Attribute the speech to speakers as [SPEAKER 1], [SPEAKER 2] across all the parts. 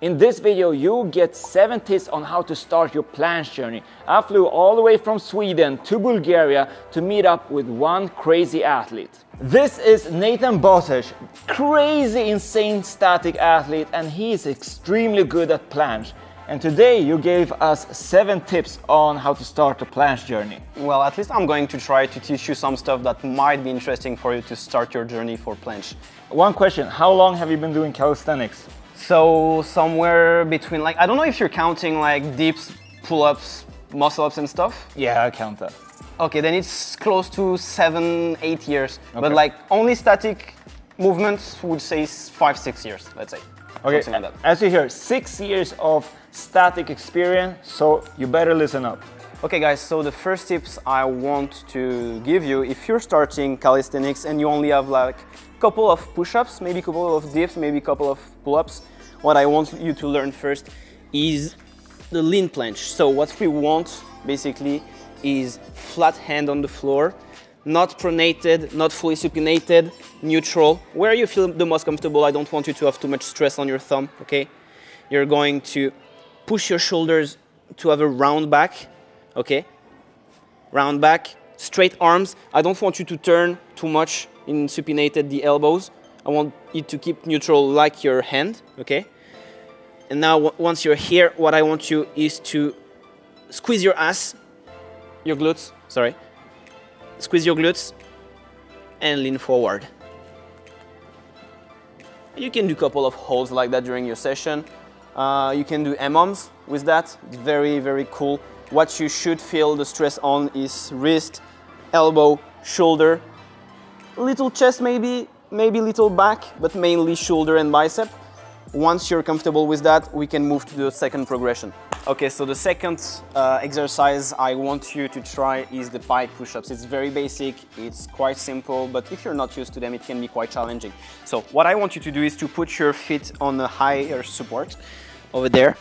[SPEAKER 1] In this video, you get 7 tips on how to start your planche journey. I flew all the way from Sweden to Bulgaria to meet up with one crazy athlete. This is Nathan Bosech, crazy insane static athlete, and he is extremely good at planche. And today you gave us 7 tips on how to start a planche journey.
[SPEAKER 2] Well, at least I'm going to try to teach you some stuff that might be interesting for you to start your journey for planche.
[SPEAKER 1] One question, how long have you been doing calisthenics?
[SPEAKER 2] So somewhere between, I don't know if you're counting dips, pull-ups, muscle-ups and stuff.
[SPEAKER 1] Yeah, I count that.
[SPEAKER 2] Okay, then it's close to 7-8 years.
[SPEAKER 1] Okay.
[SPEAKER 2] But only static movements would say 5-6 years, let's say.
[SPEAKER 1] Okay,
[SPEAKER 2] something like that.
[SPEAKER 1] as you hear, 6 years of static experience, so you better listen up.
[SPEAKER 2] Okay guys, so the first tips I want to give you, if you're starting calisthenics and you only have a couple of push-ups, maybe a couple of dips, maybe a couple of pull-ups, what I want you to learn first is the lean planche. So what we want basically is flat hand on the floor, not pronated, not fully supinated, neutral, where you feel the most comfortable. I don't want you to have too much stress on your thumb, okay? You're going to push your shoulders to have a round back, okay? Round back, straight arms. I don't want you to turn too much in supinated the elbows. I want it to keep neutral like your hand, okay? And now once you're here, what I want you is to squeeze your ass, your glutes, sorry. Squeeze your glutes and lean forward. You can do a couple of holds like that during your session. You can do M-arms with that. It's very, very cool. What you should feel the stress on is wrist, elbow, shoulder, little chest maybe little back, but mainly shoulder and bicep. Once you're comfortable with that, we can move to the second progression. Okay, so the second exercise I want you to try is the pike push-ups. It's very basic, it's quite simple, but if you're not used to them, it can be quite challenging. So what I want you to do is to put your feet on a higher support over there.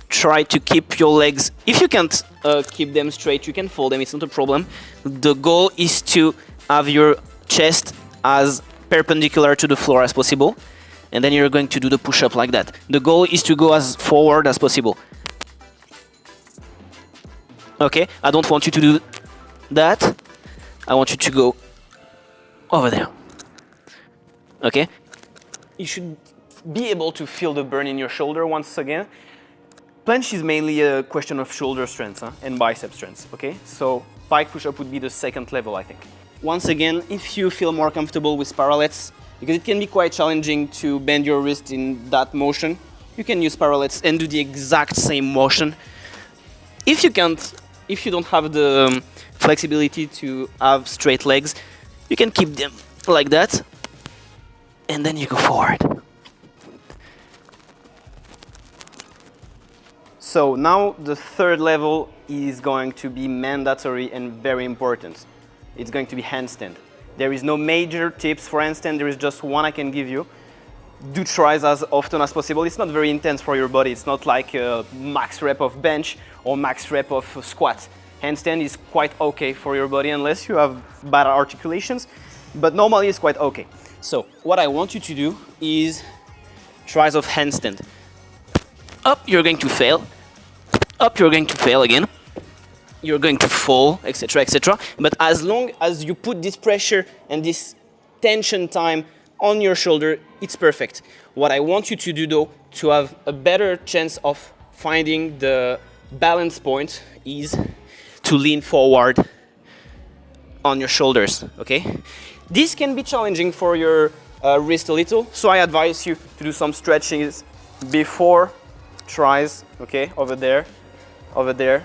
[SPEAKER 2] Try to keep your legs, if you can't keep them straight, you can fold them, it's not a problem. The goal is to have your chest as perpendicular to the floor as possible, and then you're going to do the push-up like that. The goal is to go as forward as possible. Okay, I don't want you to do that. I want you to go over there. Okay, you should be able to feel the burn in your shoulder once again. Planche is mainly a question of shoulder strength and bicep strength, okay? So pike push-up would be the second level, I think. Once again, if you feel more comfortable with parallettes, because it can be quite challenging to bend your wrist in that motion, you can use parallettes and do the exact same motion. If you can't, if you don't have the flexibility to have straight legs, you can keep them like that, and then you go forward. So now the third level is going to be mandatory and very important. It's going to be handstand. There is no major tips for handstand, there is just one I can give you. Do tries as often as possible. It's not very intense for your body. It's not like a max rep of bench or max rep of squat. Handstand is quite okay for your body unless you have bad articulations, but normally it's quite okay. So what I want you to do is tries of handstand. Up, you're going to fail. Up, you're going to fail again. You're going to fall, etc., etc. But as long as you put this pressure and this tension time on your shoulder, it's perfect. What I want you to do though, to have a better chance of finding the balance point, is to lean forward on your shoulders, okay? This can be challenging for your wrist a little, so I advise you to do some stretchings before tries, okay, over there. Over there.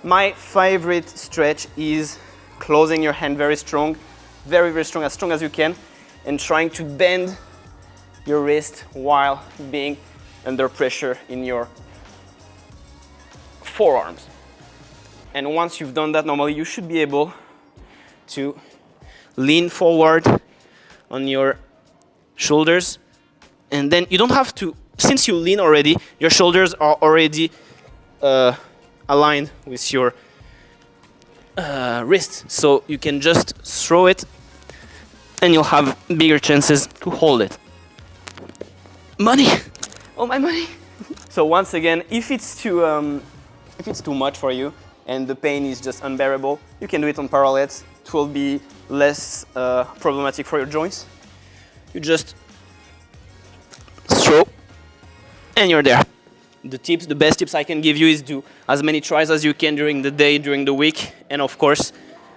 [SPEAKER 2] My favorite stretch is closing your hand very strong, very strong as you can, and trying to bend your wrist while being under pressure in your forearms. And once you've done that, normally you should be able to lean forward on your shoulders, and then you don't have to, since you lean already, your shoulders are already aligned with your wrist, so you can just throw it and you'll have bigger chances to hold it. Money! all my money. So once again, if it's too much for you and the pain is just unbearable, you can do it on parallettes. It will be less problematic for your joints. You just throw and you're there. The best tips I can give you is do as many tries as you can during the day, during the week, and of course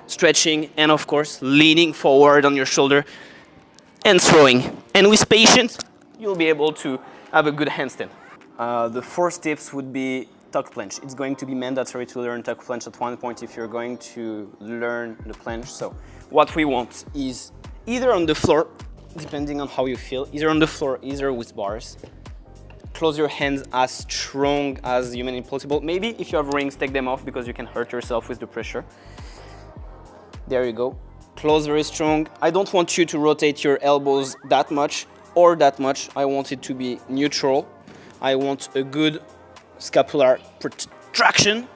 [SPEAKER 2] stretching, and of course leaning forward on your shoulder and throwing. And with patience, you'll be able to have a good handstand. The fourth tips would be tuck planche. It's going to be mandatory to learn tuck planche at one point if you're going to learn the planche. So what we want is either on the floor, depending on how you feel, either on the floor, either with bars. Close your hands as strong as humanly possible. Maybe if you have rings, take them off because you can hurt yourself with the pressure. There you go. Close very strong. I don't want you to rotate your elbows that much or that much. I want it to be neutral. I want a good scapular protraction.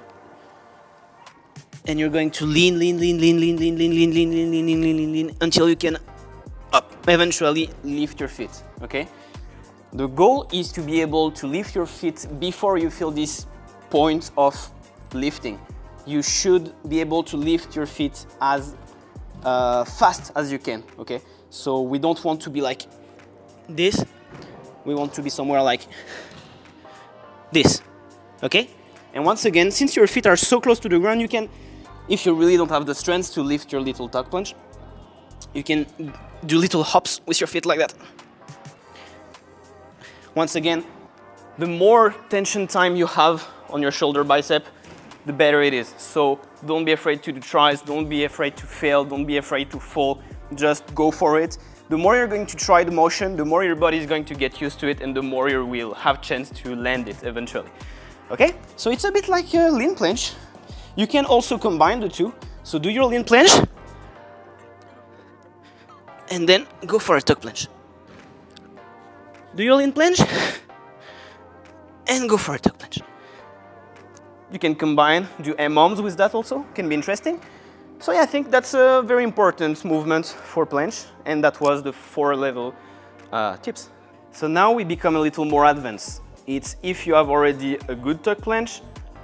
[SPEAKER 2] And you're going to lean until you can up. Eventually lift your feet, okay? The goal is to be able to lift your feet before you feel this point of lifting. You should be able to lift your feet as fast as you can, okay? So we don't want to be like this. We want to be somewhere like this, okay? And once again, since your feet are so close to the ground, you can, if you really don't have the strength to lift your little tuck planche, you can do little hops with your feet like that. Once again, the more tension time you have on your shoulder bicep, the better it is. So don't be afraid to do tries, don't be afraid to fail, don't be afraid to fall, just go for it. The more you're going to try the motion, the more your body is going to get used to it and the more you will have chance to land it eventually. Okay? So it's a bit like a lean planche. You can also combine the two. So do your lean planche and then go for a tuck planche. Do your lean planche and go for a tuck planche. You can combine, do M-arms with that also, can be interesting. So yeah, I think that's a very important movement for planche, and that was the 4-level tips. So now we become a little more advanced. It's if you have already a good tuck planche,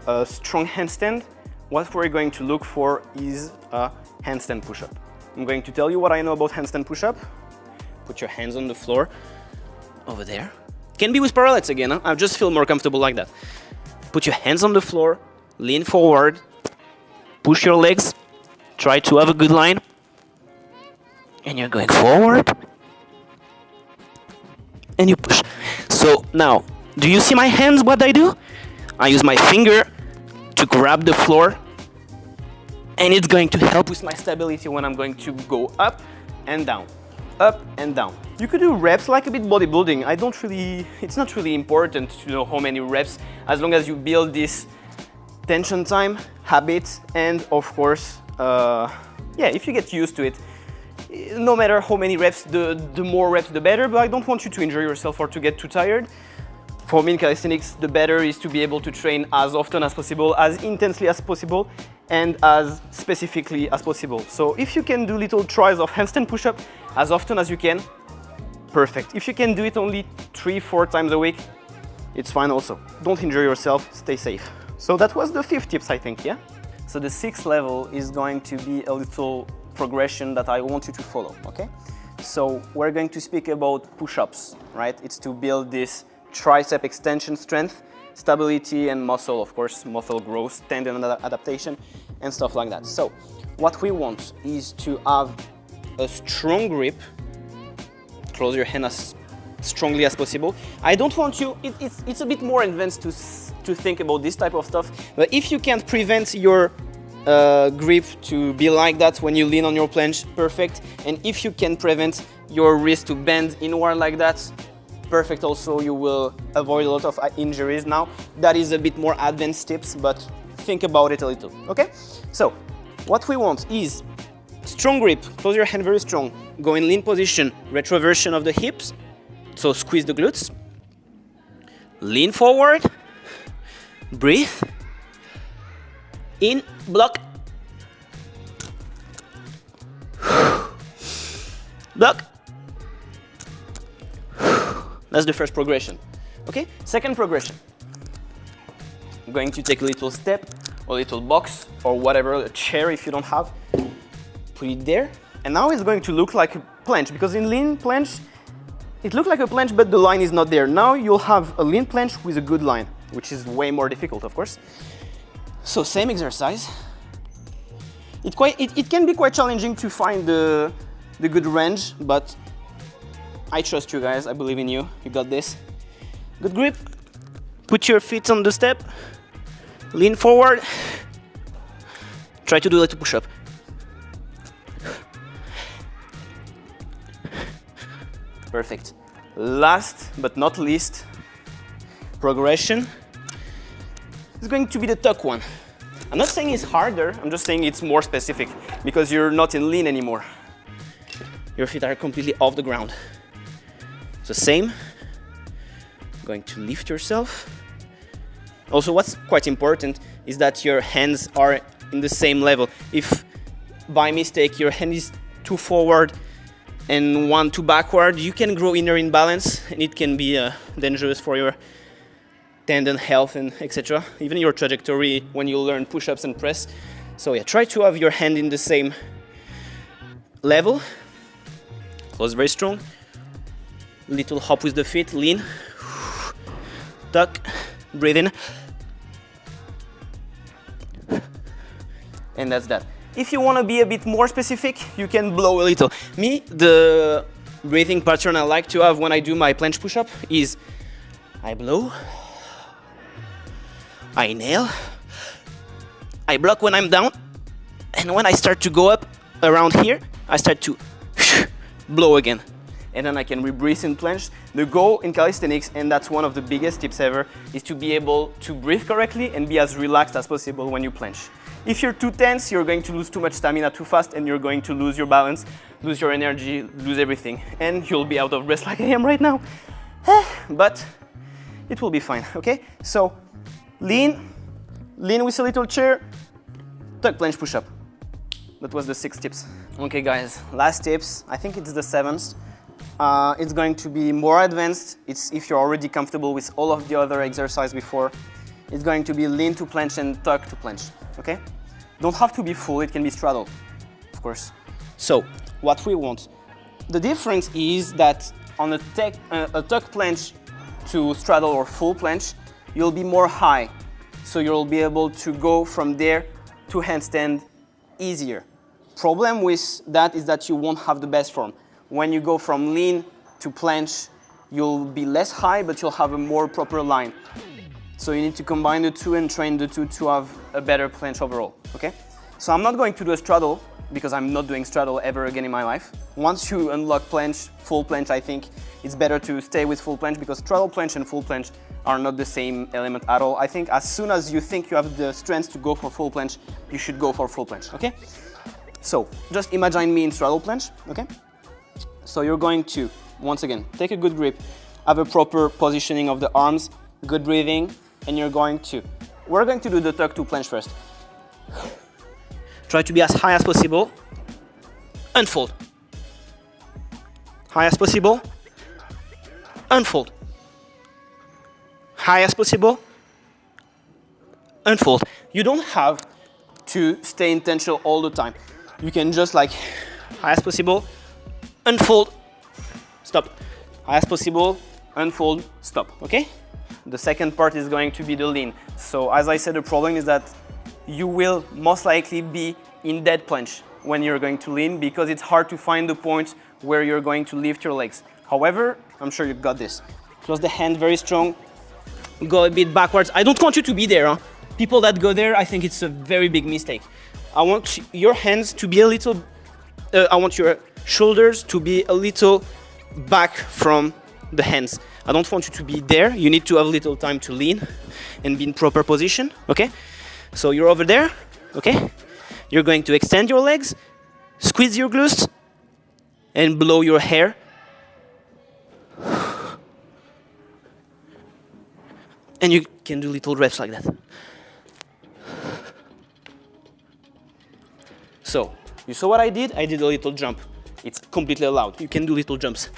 [SPEAKER 2] a strong handstand, what we're going to look for is a handstand push-up. I'm going to tell you what I know about handstand push-up. Put your hands on the floor. Over there. Can be with parallettes again, huh? I just feel more comfortable like that. Put your hands on the floor, lean forward, push your legs, try to have a good line, and you're going forward, and you push. So now, do you see my hands, what I do? I use my finger to grab the floor, and it's going to help with my stability when I'm going to go up and down. Up and down. You could do reps like a bit bodybuilding. It's not really important to know how many reps, as long as you build this tension time, habits, and of course, yeah, if you get used to it, no matter how many reps, the more reps, the better, but I don't want you to injure yourself or to get too tired. For me in calisthenics, the better is to be able to train as often as possible, as intensely as possible, and as specifically as possible. So if you can do little tries of handstand push-up as often as you can, perfect. If you can do it only 3-4 times a week, it's fine also. Don't injure yourself, stay safe. So that was the 5th tips, I think, yeah? So the 6th level is going to be a little progression that I want you to follow, okay? So we're going to speak about push-ups, right? It's to build this tricep extension strength, stability and muscle, of course, muscle growth, tendon adaptation and stuff like that. So what we want is to have a strong grip, close your hand as strongly as possible. I don't want you, it's a bit more advanced to think about this type of stuff, but if you can't prevent your grip to be like that when you lean on your planche, perfect. And if you can prevent your wrist to bend inward like that, perfect also, you will avoid a lot of injuries. Now, that is a bit more advanced tips, but think about it a little, okay? So, what we want is strong grip, close your hand very strong, go in lean position, retroversion of the hips, so squeeze the glutes, lean forward, breathe, in, block, block. That's the first progression. Okay, second progression. I'm going to take a little step, or a little box, or whatever, a chair if you don't have. Put it there, and now it's going to look like a planche, because in lean planche, it looks like a planche, but the line is not there. Now you'll have a lean planche with a good line, which is way more difficult, of course. So same exercise. It can be quite challenging to find the good range, but I trust you guys. I believe in you. You got this. Good grip. Put your feet on the step. Lean forward. Try to do a little push-up. Perfect. Last but not least, progression is going to be the tuck one. I'm not saying it's harder, I'm just saying it's more specific because you're not in lean anymore. Your feet are completely off the ground. So same, going to lift yourself. Also, what's quite important is that your hands are in the same level. If by mistake your hand is too forward and one too backward, you can grow inner imbalance and it can be dangerous for your tendon health and etc. Even your trajectory when you learn push-ups and press. So yeah, try to have your hand in the same level. Close very strong. Little hop with the feet, lean. Tuck, breathe in. And that's that. If you want to be a bit more specific, you can blow a little. Me, the breathing pattern I like to have when I do my planche push-up is I blow, I inhale, I block when I'm down, and when I start to go up around here, I start to blow again. And then I can rebreathe in planche. The goal in calisthenics, and that's one of the biggest tips ever, is to be able to breathe correctly and be as relaxed as possible when you planche. If you're too tense, you're going to lose too much stamina too fast and you're going to lose your balance, lose your energy, lose everything. And you'll be out of breath like I am right now. But it will be fine, okay? So lean with a little chair, tuck planche push-up. That was the 6 tips. Okay guys, last tips, I think it's the 7th. It's going to be more advanced. It's if you're already comfortable with all of the other exercises before. It's going to be lean to planche and tuck to planche, okay? Don't have to be full, it can be straddle, of course. So, what we want. The difference is that on a tuck planche to straddle or full planche, you'll be more high. So you'll be able to go from there to handstand easier. Problem with that is that you won't have the best form. When you go from lean to planche, you'll be less high, but you'll have a more proper line. So you need to combine the two and train the two to have a better planche overall, okay? So I'm not going to do a straddle because I'm not doing straddle ever again in my life. Once you unlock planche, full planche, I think it's better to stay with full planche because straddle planche and full planche are not the same element at all. I think as soon as you think you have the strength to go for full planche, you should go for full planche, okay? So just imagine me in straddle planche, okay? So you're going to, once again, take a good grip, have a proper positioning of the arms, good breathing, and we're going to do the tuck to planche first. Try to be as high as possible, unfold. High as possible, unfold. High as possible, unfold. You don't have to stay in tension all the time. You can just like, high as possible, unfold, stop. High as possible, unfold, stop, okay? The second part is going to be the lean. So as I said, the problem is that you will most likely be in dead planche when you're going to lean because it's hard to find the point where you're going to lift your legs. However, I'm sure you got this. Close the hand very strong, go a bit backwards. I don't want you to be there. Huh? People that go there, I think it's a very big mistake. I want your hands to be a little, I want your shoulders to be a little back from the hands. I don't want you to be there. You need to have a little time to lean and be in proper position, okay? So you're over there, okay? You're going to extend your legs, squeeze your glutes, and blow your hair. And you can do little reps like that. So, you saw what I did? I did a little jump. It's completely allowed. You can do little jumps.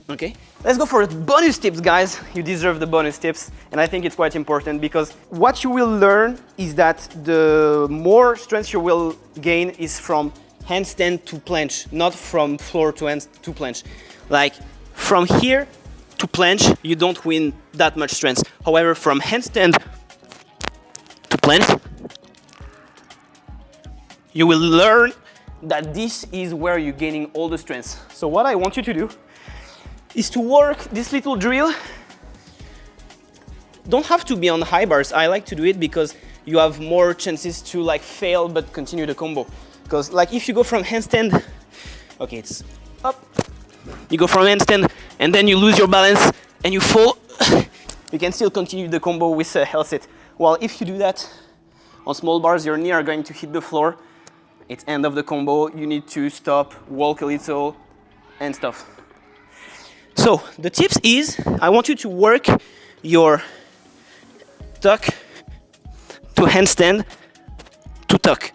[SPEAKER 2] Okay, Let's go for the bonus tips, guys. You deserve the bonus tips, and I think it's quite important because what you will learn is that the more strength you will gain is from handstand to planche, not from floor to hand to planche. Like from here to planche, you don't win that much strength. However, from handstand to planche, you will learn that this is where you're gaining all the strength. So what I want you to do is to work this little drill. Don't have to be on high bars. I like to do it because you have more chances to like fail but continue the combo. Because like if you go from handstand, okay, it's up. You go from handstand and then you lose your balance and you fall. You can still continue the combo with a hell sit. While if you do that on small bars, your knee are going to hit the floor. It's end of the combo. You need to stop, walk a little, and stuff. So the tips is, I want you to work your tuck to handstand to tuck.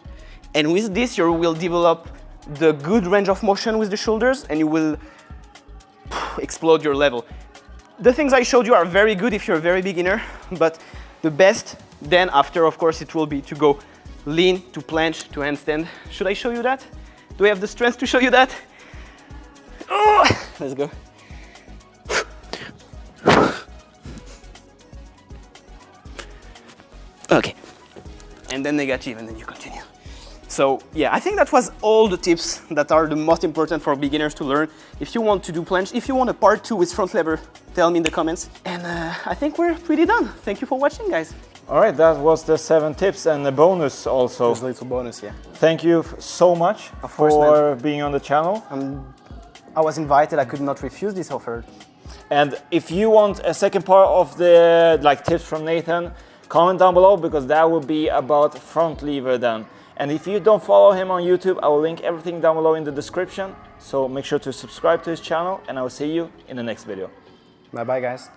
[SPEAKER 2] And with this, you will develop the good range of motion with the shoulders and you will explode your level. The things I showed you are very good if you're a very beginner, but the best then after, of course, it will be to go lean to planche to handstand. Should I show you that? Do I have the strength to show you that? Oh, let's go. Okay, and then negative, and then you continue. So yeah, I think that was all the tips that are the most important for beginners to learn. If you want to do planche, if you want a part 2 with front lever, tell me in the comments. And I think we're pretty done. Thank you for watching, guys.
[SPEAKER 1] All right, that was the 7 tips and the bonus also.
[SPEAKER 2] Just a little bonus, yeah.
[SPEAKER 1] Thank you so much for being on the channel.
[SPEAKER 2] I was invited, I could not refuse this offer.
[SPEAKER 1] And if you want a second part of the tips from Nathan, comment down below because that will be about front lever then. And if you don't follow him on YouTube, I will link everything down below in the description. So make sure to subscribe to his channel and I will see you in the next video.
[SPEAKER 2] Bye bye, guys.